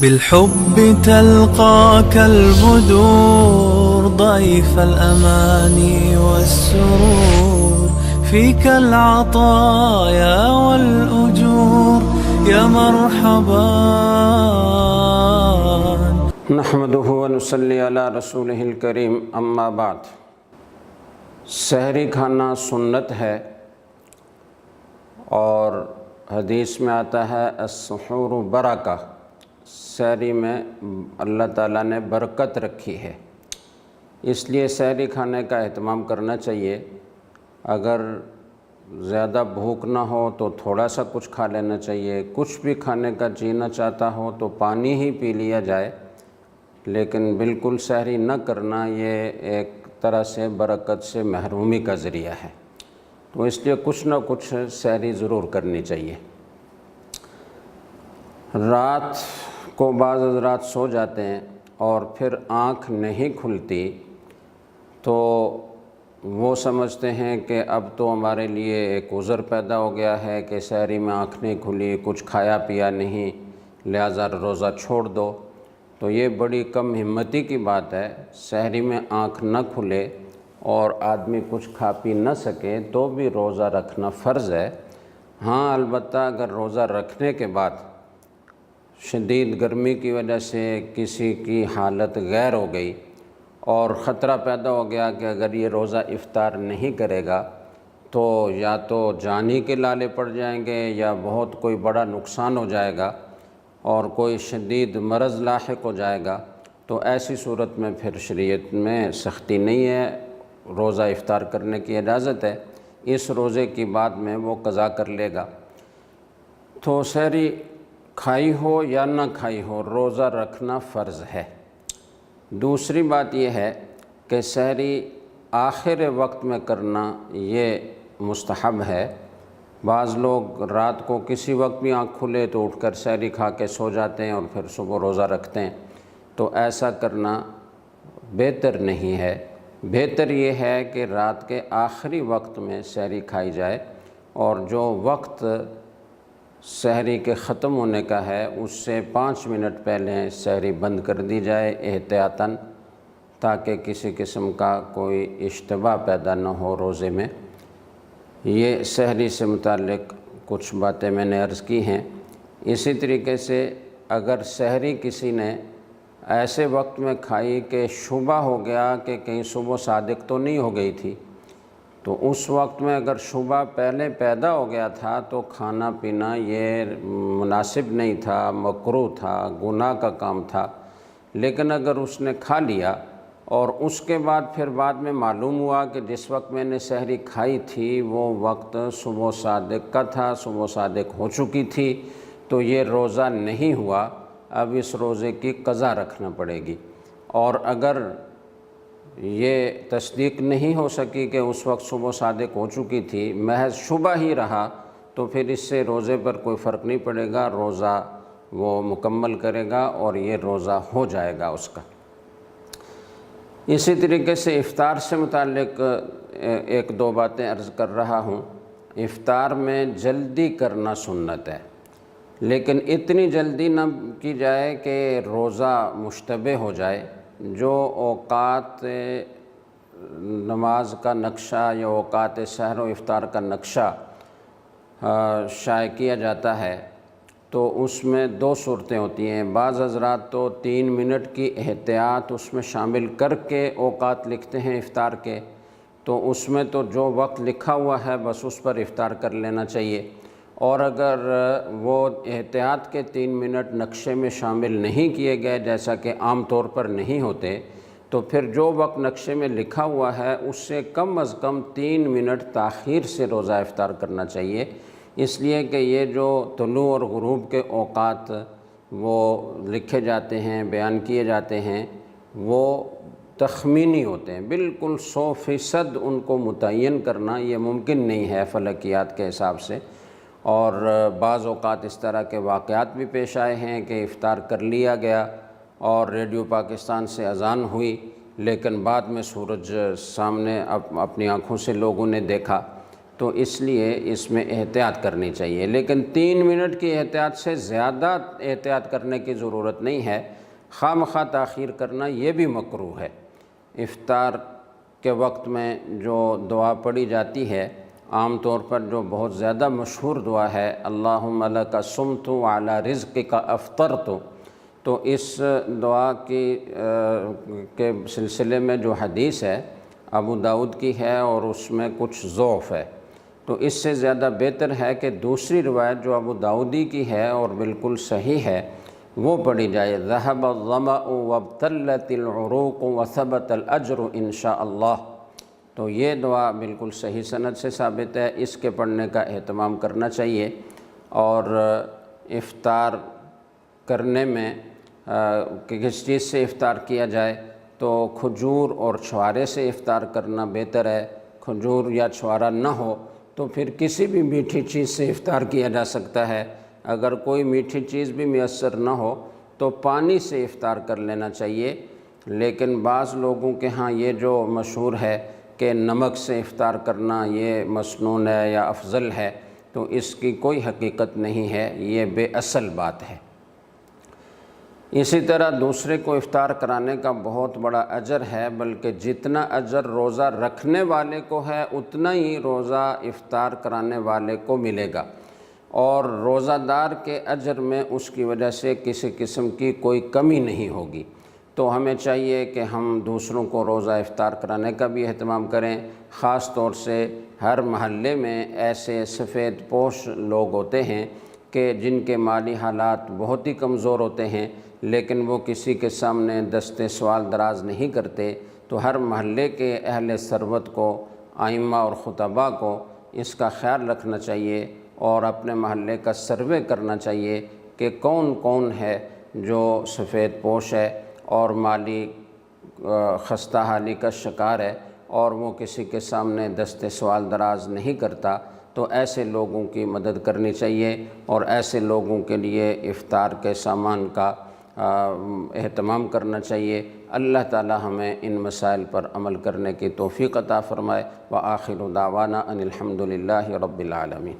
بالحب تلقاك البدور ضيف الأماني والسرور فيك العطايا والأجور يا مرحبا. نحمده ونصلي علی رسولہ الکریم، اما بعد۔ سحری کھانا سنت ہے اور حدیث میں آتا ہے السحور برکہ، سحری میں اللہ تعالیٰ نے برکت رکھی ہے، اس لیے سحری کھانے کا اہتمام کرنا چاہیے۔ اگر زیادہ بھوک نہ ہو تو تھوڑا سا کچھ کھا لینا چاہیے، کچھ بھی کھانے کا جینا چاہتا ہو تو پانی ہی پی لیا جائے، لیکن بالکل سحری نہ کرنا یہ ایک طرح سے برکت سے محرومی کا ذریعہ ہے، تو اس لیے کچھ نہ کچھ سحری ضرور کرنی چاہیے۔ رات کو بعض حضرات سو جاتے ہیں اور پھر آنکھ نہیں کھلتی تو وہ سمجھتے ہیں کہ اب تو ہمارے لیے ایک عذر پیدا ہو گیا ہے کہ سحری میں آنکھ نہیں کھلی، کچھ کھایا پیا نہیں، لہٰذا روزہ چھوڑ دو۔ تو یہ بڑی کم ہمتی کی بات ہے۔ سحری میں آنکھ نہ کھلے اور آدمی کچھ کھا پی نہ سکے تو بھی روزہ رکھنا فرض ہے۔ ہاں، البتہ اگر روزہ رکھنے کے بعد شدید گرمی کی وجہ سے کسی کی حالت غیر ہو گئی اور خطرہ پیدا ہو گیا کہ اگر یہ روزہ افطار نہیں کرے گا تو یا تو جانی کے لالے پڑ جائیں گے یا بہت کوئی بڑا نقصان ہو جائے گا اور کوئی شدید مرض لاحق ہو جائے گا، تو ایسی صورت میں پھر شریعت میں سختی نہیں ہے، روزہ افطار کرنے کی اجازت ہے۔ اس روزے کی بعد میں وہ قضا کر لے گا۔ تو سحری کھائی ہو یا نہ کھائی ہو، روزہ رکھنا فرض ہے۔ دوسری بات یہ ہے کہ سحری آخر وقت میں کرنا یہ مستحب ہے۔ بعض لوگ رات کو کسی وقت بھی آنکھ کھلے تو اٹھ کر سحری کھا کے سو جاتے ہیں اور پھر صبح روزہ رکھتے ہیں، تو ایسا کرنا بہتر نہیں ہے۔ بہتر یہ ہے کہ رات کے آخری وقت میں سحری کھائی جائے اور جو وقت سحری کے ختم ہونے کا ہے اس سے 5 منٹ پہلے سحری بند کر دی جائے احتیاطاً، تاکہ کسی قسم کا کوئی اشتباہ پیدا نہ ہو روزے میں۔ یہ سحری سے متعلق کچھ باتیں میں نے عرض کی ہیں۔ اسی طریقے سے اگر سحری کسی نے ایسے وقت میں کھائی کہ شبہ ہو گیا کہ کہیں صبح صادق تو نہیں ہو گئی تھی، تو اس وقت میں اگر شبہ پہلے پیدا ہو گیا تھا تو کھانا پینا یہ مناسب نہیں تھا، مکروہ تھا، گناہ کا کام تھا۔ لیکن اگر اس نے کھا لیا اور اس کے بعد پھر بعد میں معلوم ہوا کہ جس وقت میں نے سحری کھائی تھی وہ وقت صبح صادق کا تھا، صبح صادق ہو چکی تھی، تو یہ روزہ نہیں ہوا، اب اس روزے کی قضا رکھنا پڑے گی۔ اور اگر یہ تصدیق نہیں ہو سکی کہ اس وقت صبح صادق ہو چکی تھی، محض شبہ ہی رہا، تو پھر اس سے روزے پر کوئی فرق نہیں پڑے گا، روزہ وہ مکمل کرے گا اور یہ روزہ ہو جائے گا اس کا۔ اسی طریقے سے افطار سے متعلق ایک دو باتیں عرض کر رہا ہوں۔ افطار میں جلدی کرنا سنت ہے، لیکن اتنی جلدی نہ کی جائے کہ روزہ مشتبہ ہو جائے۔ جو اوقات نماز کا نقشہ یا اوقات سحر و افطار کا نقشہ شائع کیا جاتا ہے تو اس میں 2 صورتیں ہوتی ہیں۔ بعض حضرات تو 3 منٹ کی احتیاط اس میں شامل کر کے اوقات لکھتے ہیں افطار کے، تو اس میں تو جو وقت لکھا ہوا ہے بس اس پر افطار کر لینا چاہیے۔ اور اگر وہ احتیاط کے 3 منٹ نقشے میں شامل نہیں کیے گئے، جیسا کہ عام طور پر نہیں ہوتے، تو پھر جو وقت نقشے میں لکھا ہوا ہے اس سے کم از کم 3 منٹ تاخیر سے روزہ افطار کرنا چاہیے، اس لیے کہ یہ جو طلوع اور غروب کے اوقات وہ لکھے جاتے ہیں، بیان کیے جاتے ہیں، وہ تخمینی ہوتے ہیں، بالکل 100% ان کو متعین کرنا یہ ممکن نہیں ہے فلکیات کے حساب سے۔ اور بعض اوقات اس طرح کے واقعات بھی پیش آئے ہیں کہ افطار کر لیا گیا اور ریڈیو پاکستان سے اذان ہوئی، لیکن بعد میں سورج سامنے اپنی آنکھوں سے لوگوں نے دیکھا، تو اس لیے اس میں احتیاط کرنی چاہیے، لیکن 3 منٹ کی احتیاط سے زیادہ احتیاط کرنے کی ضرورت نہیں ہے۔ خواہ مخواہ تاخیر کرنا یہ بھی مکروہ ہے۔ افطار کے وقت میں جو دعا پڑھی جاتی ہے، عام طور پر جو بہت زیادہ مشہور دعا ہے، اللہم لک صمت وعلی رزقک افطرت، تو اس دعا کے سلسلے میں جو حدیث ہے ابو داؤد کی ہے اور اس میں کچھ ضعف ہے، تو اس سے زیادہ بہتر ہے کہ دوسری روایت جو ابو داؤدی کی ہے اور بالکل صحیح ہے وہ پڑھی جائے، ذہب الظمأ وابتلت العروق وثبت الاجر انشاءاللہ۔ تو یہ دعا بالکل صحیح سند سے ثابت ہے، اس کے پڑھنے کا اہتمام کرنا چاہیے۔ اور افطار کرنے میں کس چیز سے افطار کیا جائے تو کھجور اور چھوارے سے افطار کرنا بہتر ہے۔ کھجور یا چھوارا نہ ہو تو پھر کسی بھی میٹھی چیز سے افطار کیا جا سکتا ہے۔ اگر کوئی میٹھی چیز بھی میسر نہ ہو تو پانی سے افطار کر لینا چاہیے، لیکن بعض لوگوں کے ہاں یہ جو مشہور ہے کہ نمک سے افطار کرنا یہ مسنون ہے یا افضل ہے، تو اس کی کوئی حقیقت نہیں ہے، یہ بے اصل بات ہے۔ اسی طرح دوسرے کو افطار کرانے کا بہت بڑا اجر ہے، بلکہ جتنا اجر روزہ رکھنے والے کو ہے اتنا ہی روزہ افطار کرانے والے کو ملے گا، اور روزہ دار کے اجر میں اس کی وجہ سے کسی قسم کی کوئی کمی نہیں ہوگی۔ تو ہمیں چاہیے کہ ہم دوسروں کو روزہ افطار کرانے کا بھی اہتمام کریں۔ خاص طور سے ہر محلے میں ایسے سفید پوش لوگ ہوتے ہیں کہ جن کے مالی حالات بہت ہی کمزور ہوتے ہیں، لیکن وہ کسی کے سامنے دست سوال دراز نہیں کرتے، تو ہر محلے کے اہل ثروت کو، ائمہ اور خطباء کو اس کا خیال رکھنا چاہیے اور اپنے محلے کا سروے کرنا چاہیے کہ کون کون ہے جو سفید پوش ہے اور مالی خستہ حالی کا شکار ہے اور وہ کسی کے سامنے دست سوال دراز نہیں کرتا، تو ایسے لوگوں کی مدد کرنی چاہیے اور ایسے لوگوں کے لیے افطار کے سامان کا اہتمام کرنا چاہیے۔ اللہ تعالی ہمیں ان مسائل پر عمل کرنے کی توفیق عطا فرمائے۔ وآخر دعوانا ان الحمد للہ رب العالمین۔